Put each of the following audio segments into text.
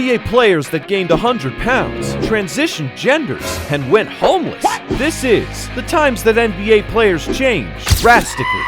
NBA players that gained 100 pounds, transitioned genders, and went homeless. This is the times that NBA players change drastically.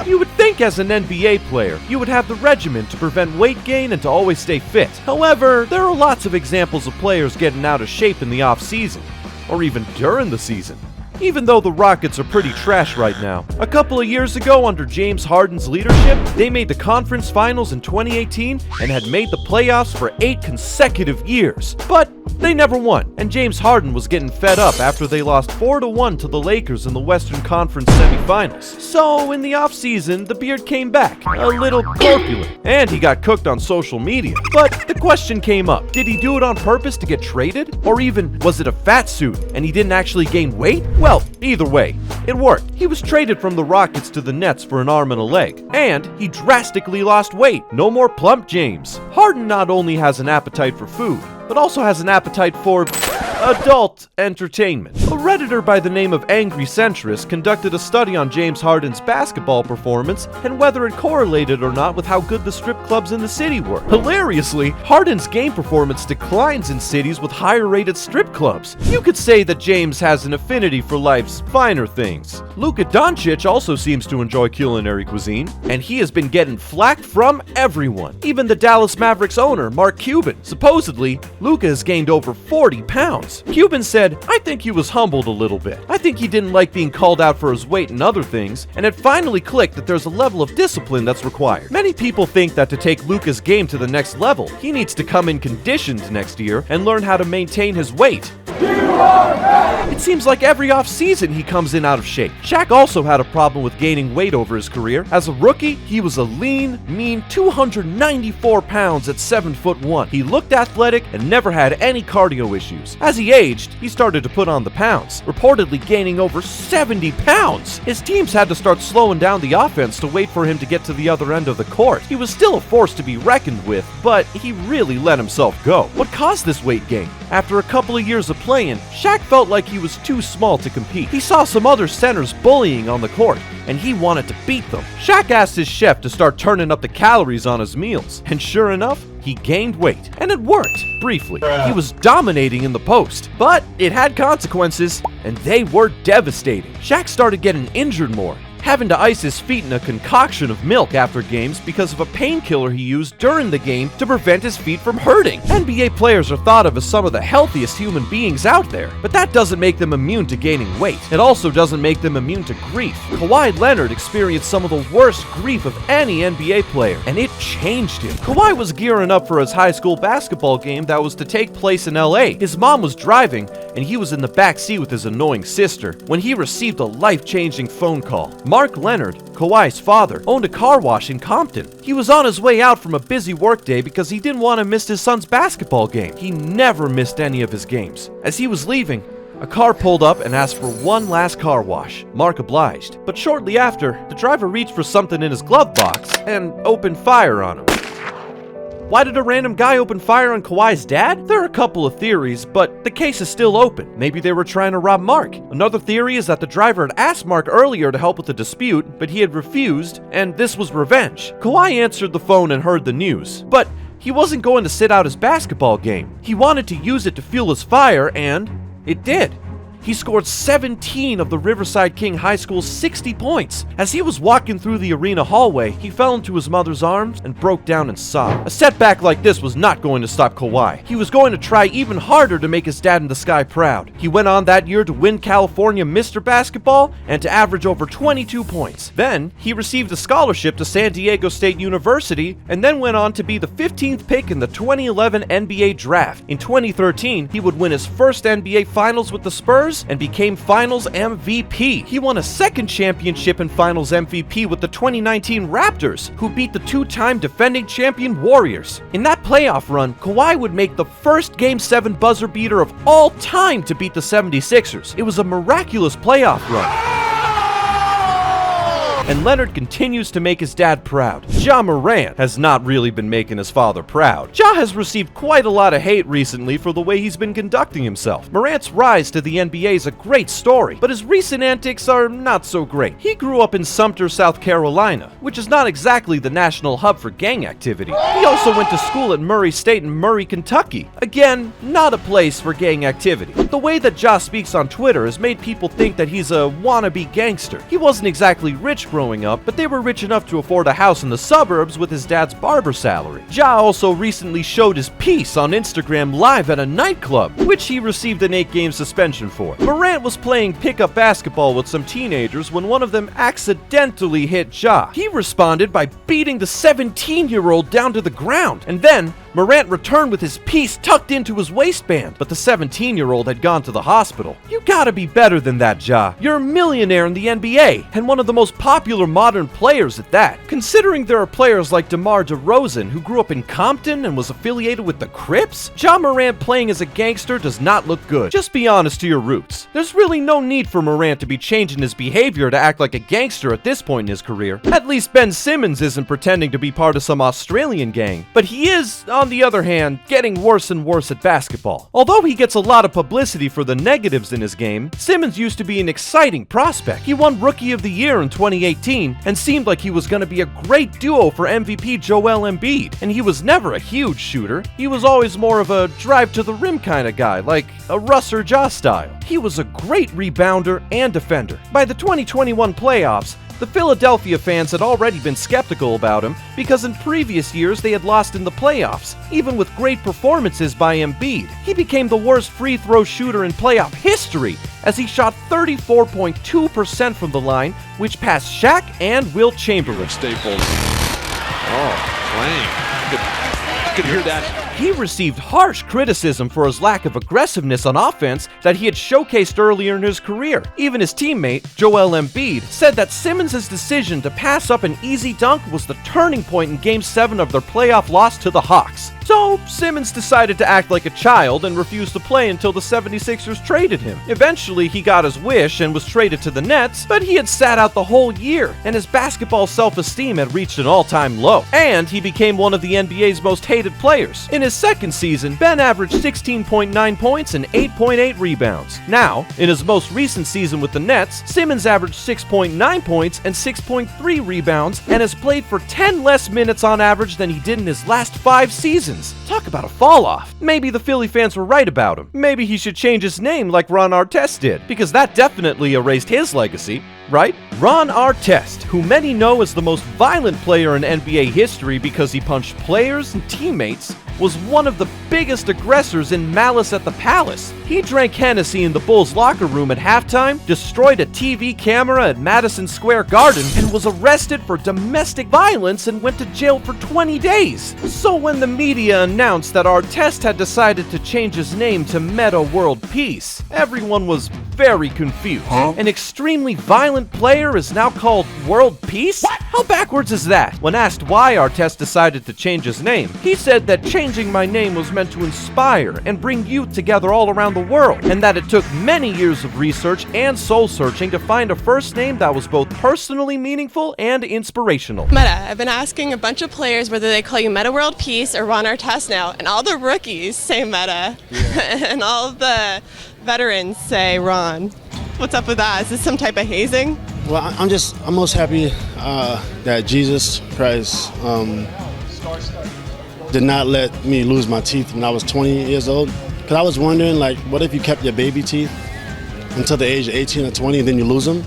You would think as an NBA player, you would have the regimen to prevent weight gain and to always stay fit. However, there are lots of examples of players getting out of shape in the off-season, or even during the season. Even though the Rockets are pretty trash right now. A couple of years ago, under James Harden's leadership, they made the conference finals in 2018 and had made the playoffs for 8 consecutive years. But they never won, and James Harden was getting fed up after they lost 4-1 to the Lakers in the Western Conference semifinals. So in the offseason, the beard came back, a little corpulent, and he got cooked on social media. But the question came up, did he do it on purpose to get traded? Or even, was it a fat suit and he didn't actually gain weight? Well, either way, it worked. He was traded from the Rockets to the Nets for an arm and a leg, and he drastically lost weight. No more plump James. Harden not only has an appetite for food, but also has an appetite for adult entertainment. A Redditor by the name of Angry Centrist conducted a study on James Harden's basketball performance and whether it correlated or not with how good the strip clubs in the city were. Hilariously, Harden's game performance declines in cities with higher rated strip clubs. You could say that James has an affinity for life's finer things. Luka Doncic also seems to enjoy culinary cuisine, and he has been getting flack from everyone. Even the Dallas Mavericks owner, Mark Cuban. Supposedly, Luka has gained over 40 pounds. Cuban said, "I think he was humbled a little bit. I think he didn't like being called out for his weight and other things, and it finally clicked that there's a level of discipline that's required." Many people think that to take Luka's game to the next level, he needs to come in conditioned next year and learn how to maintain his weight. It seems like every offseason he comes in out of shape. Shaq also had a problem with gaining weight over his career. As a rookie, he was a lean, mean 294 pounds at 7'1". He looked athletic and never had any cardio issues. As he aged, he started to put on the pounds, reportedly gaining over 70 pounds. His teams had to start slowing down the offense to wait for him to get to the other end of the court. He was still a force to be reckoned with, but he really let himself go. What caused this weight gain? After a couple of years of playing, Shaq felt like he was too small to compete. He saw some other centers bullying on the court, and he wanted to beat them. Shaq asked his chef to start turning up the calories on his meals, and sure enough, he gained weight. And it worked, briefly. He was dominating in the post, but it had consequences, and they were devastating. Shaq started getting injured more, having to ice his feet in a concoction of milk after games because of a painkiller he used during the game to prevent his feet from hurting. NBA players are thought of as some of the healthiest human beings out there, but that doesn't make them immune to gaining weight. It also doesn't make them immune to grief. Kawhi Leonard experienced some of the worst grief of any NBA player, and it changed him. Kawhi was gearing up for his high school basketball game that was to take place in LA. His mom was driving, and he was in the back seat with his annoying sister when he received a life-changing phone call. Mark Leonard, Kawhi's father, owned a car wash in Compton. He was on his way out from a busy workday because he didn't want to miss his son's basketball game. He never missed any of his games. As he was leaving, a car pulled up and asked for one last car wash. Mark obliged. But shortly after, the driver reached for something in his glove box and opened fire on him. Why did a random guy open fire on Kawhi's dad? There are a couple of theories, but the case is still open. Maybe they were trying to rob Mark. Another theory is that the driver had asked Mark earlier to help with the dispute, but he had refused, and this was revenge. Kawhi answered the phone and heard the news, but he wasn't going to sit out his basketball game. He wanted to use it to fuel his fire, and it did. He scored 17 of the Riverside King High School's 60 points. As he was walking through the arena hallway, he fell into his mother's arms and broke down and sobbed. A setback like this was not going to stop Kawhi. He was going to try even harder to make his dad in the sky proud. He went on that year to win California Mr. Basketball and to average over 22 points. Then, he received a scholarship to San Diego State University and then went on to be the 15th pick in the 2011 NBA Draft. In 2013, he would win his first NBA Finals with the Spurs and became Finals MVP. He won a second championship and Finals MVP with the 2019 Raptors, who beat the two-time defending champion Warriors. In that playoff run, Kawhi would make the first Game 7 buzzer beater of all time to beat the 76ers. It was a miraculous playoff run. and Leonard continues to make his dad proud. Ja Morant has not really been making his father proud. Ja has received quite a lot of hate recently for the way he's been conducting himself. Morant's rise to the NBA is a great story, but his recent antics are not so great. He grew up in Sumter, South Carolina, which is not exactly the national hub for gang activity. He also went to school at Murray State in Murray, Kentucky. Again, not a place for gang activity. The way that Ja speaks on Twitter has made people think that he's a wannabe gangster. He wasn't exactly rich growing up, but they were rich enough to afford a house in the suburbs with his dad's barber salary. Ja also recently showed his piece on Instagram live at a nightclub, which he received an 8-game suspension for. Morant was playing pickup basketball with some teenagers when one of them accidentally hit Ja. He responded by beating the 17-year-old down to the ground, and then Morant returned with his piece tucked into his waistband, but the 17-year-old had gone to the hospital. You gotta be better than that, Ja. You're a millionaire in the NBA, and one of the most popular modern players at that. Considering there are players like DeMar DeRozan, who grew up in Compton and was affiliated with the Crips, Ja Morant playing as a gangster does not look good. Just be honest to your roots. There's really no need for Morant to be changing his behavior to act like a gangster at this point in his career. At least Ben Simmons isn't pretending to be part of some Australian gang, but he is, on the other hand, getting worse and worse at basketball. Although he gets a lot of publicity for the negatives in his game, Simmons used to be an exciting prospect. He won Rookie of the Year in 2018 and seemed like he was going to be a great duo for MVP Joel Embiid. And he was never a huge shooter. He was always more of a drive to the rim kind of guy, like a Russ or Ja style. He was a great rebounder and defender. By the 2021 playoffs, the Philadelphia fans had already been skeptical about him because in previous years they had lost in the playoffs, even with great performances by Embiid. He became the worst free throw shooter in playoff history as he shot 34.2% from the line, which passed Shaq and Wilt Chamberlain. Staples. Oh, playing. You could hear that. He received harsh criticism for his lack of aggressiveness on offense that he had showcased earlier in his career. Even his teammate, Joel Embiid, said that Simmons' decision to pass up an easy dunk was the turning point in Game 7 of their playoff loss to the Hawks. So, Simmons decided to act like a child and refused to play until the 76ers traded him. Eventually, he got his wish and was traded to the Nets, but he had sat out the whole year, and his basketball self-esteem had reached an all-time low. And he became one of the NBA's most hated players. In his second season, Ben averaged 16.9 points and 8.8 rebounds. Now, in his most recent season with the Nets, Simmons averaged 6.9 points and 6.3 rebounds and has played for 10 less minutes on average than he did in his last 5 seasons. Talk about a fall-off. Maybe the Philly fans were right about him. Maybe he should change his name like Ron Artest did, because that definitely erased his legacy, right? Ron Artest, who many know as the most violent player in NBA history because he punched players and teammates, was one of the biggest aggressors in Malice at the Palace. He drank Hennessy in the Bulls locker room at halftime, destroyed a TV camera at Madison Square Garden, and was arrested for domestic violence and went to jail for 20 days. So when the media announced that Artest had decided to change his name to Meta World Peace, everyone was very confused. An extremely violent player is now called World Peace? What? How backwards is that? When asked why Artest decided to change his name, he said that changing my name was meant to inspire and bring youth together all around the world, and that it took many years of research and soul-searching to find a first name that was both personally meaningful and inspirational. Meta, I've been asking a bunch of players whether they call you Meta World Peace or Ron Artest now, and all the rookies say Meta, and all the veterans say Ron. What's up with that? Is this some type of hazing? Well, I'm most happy that Jesus Christ did not let me lose my teeth when I was 20 years old. Because I was wondering, like, what if you kept your baby teeth until the age of 18 or 20 and then you lose them?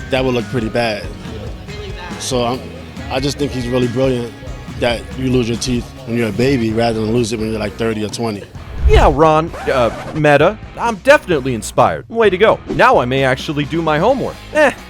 That would look pretty bad. Really bad. So I just think he's really brilliant that you lose your teeth when you're a baby rather than lose it when you're like 30 or 20. Yeah, Ron, Meta, I'm definitely inspired. Way to go. Now I may actually do my homework.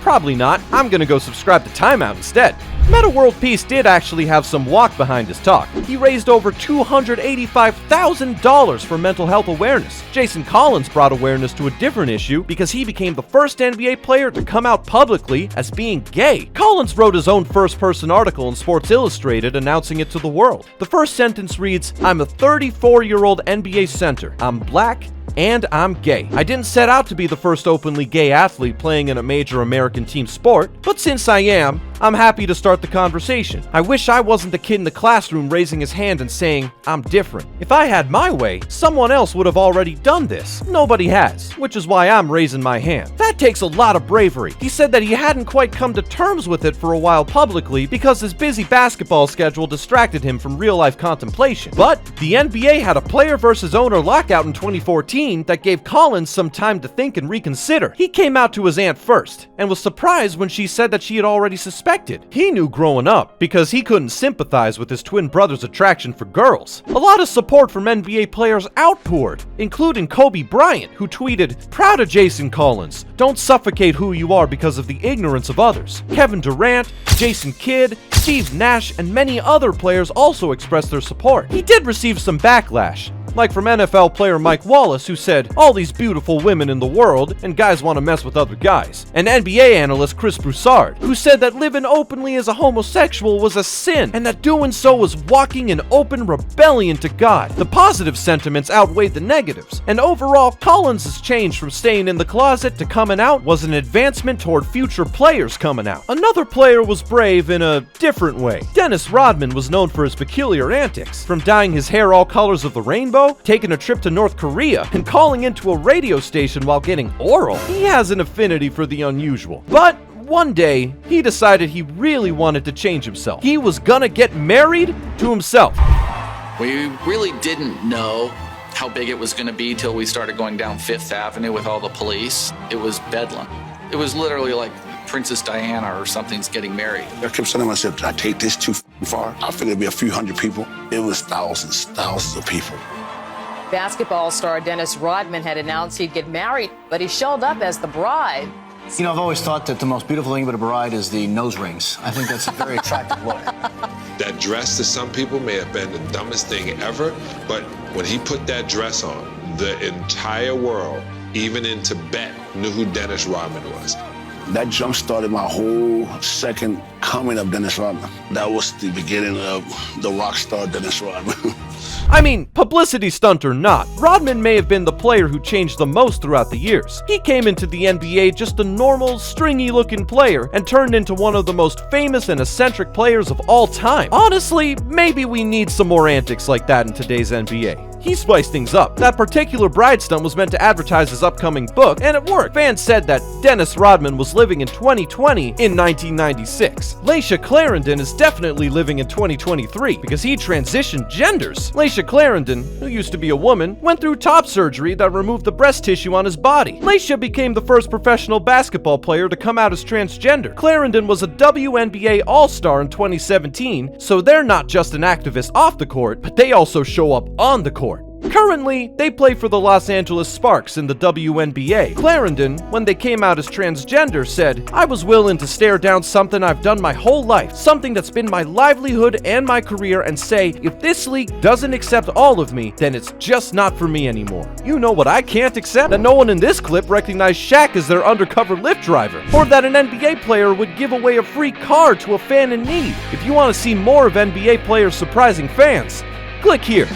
Probably not. I'm gonna go subscribe to Time Out instead. Meta World Peace did actually have some walk behind his talk. He raised over $285,000 for mental health awareness. Jason Collins brought awareness to a different issue because he became the first NBA player to come out publicly as being gay. Collins wrote his own first-person article in Sports Illustrated announcing it to the world. The first sentence reads, "I'm a 34-year-old NBA center. I'm black, And I'm gay. I didn't set out to be the first openly gay athlete playing in a major American team sport, but since I am, I'm happy to start the conversation. I wish I wasn't the kid in the classroom raising his hand and saying, I'm different. If I had my way, someone else would have already done this. Nobody has, which is why I'm raising my hand. That takes a lot of bravery. He said that he hadn't quite come to terms with it for a while publicly because his busy basketball schedule distracted him from real-life contemplation. But the NBA had a player versus owner lockout in 2014 that gave Collins some time to think and reconsider. He came out to his aunt first and was surprised when she said that she had already suspected. He knew growing up because he couldn't sympathize with his twin brother's attraction for girls. A lot of support from NBA players outpoured, including Kobe Bryant, who tweeted, "Proud of Jason Collins. Don't suffocate who you are because of the ignorance of others." Kevin Durant, Jason Kidd, Steve Nash, and many other players also expressed their support. He did receive some backlash, like from NFL player Mike Wallace, who said, "All these beautiful women in the world, and guys want to mess with other guys." And NBA analyst Chris Broussard, who said that living openly as a homosexual was a sin, and that doing so was walking in open rebellion to God. The positive sentiments outweighed the negatives, and overall, Collins' change from staying in the closet to coming out was an advancement toward future players coming out. Another player was brave in a different way. Dennis Rodman was known for his peculiar antics, from dyeing his hair all colors of the rainbow, taking a trip to North Korea, and calling into a radio station while getting oral. He has an affinity for the unusual. But one day, he decided he really wanted to change himself. He was gonna get married to himself. We really didn't know how big it was gonna be till we started going down Fifth Avenue with all the police. It was bedlam. It was literally like Princess Diana or something's getting married. I kept saying to myself, did I take this too far? I figured it'd be a few hundred people. It was thousands of people. Basketball star Dennis Rodman had announced he'd get married, but he showed up as the bride. You know, I've always thought that the most beautiful thing about a bride is the nose rings. I think that's a very attractive look. That dress to some people may have been the dumbest thing ever, but when he put that dress on, the entire world, even in Tibet, knew who Dennis Rodman was. That jump started my whole second coming of Dennis Rodman. That was the beginning of the rock star Dennis Rodman. I mean, publicity stunt or not, Rodman may have been the player who changed the most throughout the years. He came into the NBA just a normal, stringy-looking player and turned into one of the most famous and eccentric players of all time. Honestly, maybe we need some more antics like that in today's NBA. He spiced things up. That particular bride stunt was meant to advertise his upcoming book, and it worked. Fans said that Dennis Rodman was living in 2020 in 1996. Laisha Clarendon is definitely living in 2023 because he transitioned genders. Laisha Clarendon, who used to be a woman, went through top surgery that removed the breast tissue on his body. Laisha became the first professional basketball player to come out as transgender. Clarendon was a WNBA All-Star in 2017, so they're not just an activist off the court, but they also show up on the court. Currently, they play for the Los Angeles Sparks in the WNBA. Clarendon, when they came out as transgender, said, "I was willing to stare down something I've done my whole life, something that's been my livelihood and my career, and say, if this league doesn't accept all of me, then it's just not for me anymore." You know what I can't accept? That no one in this clip recognized Shaq as their undercover Lyft driver, or that an NBA player would give away a free car to a fan in need. If you want to see more of NBA players surprising fans, click here.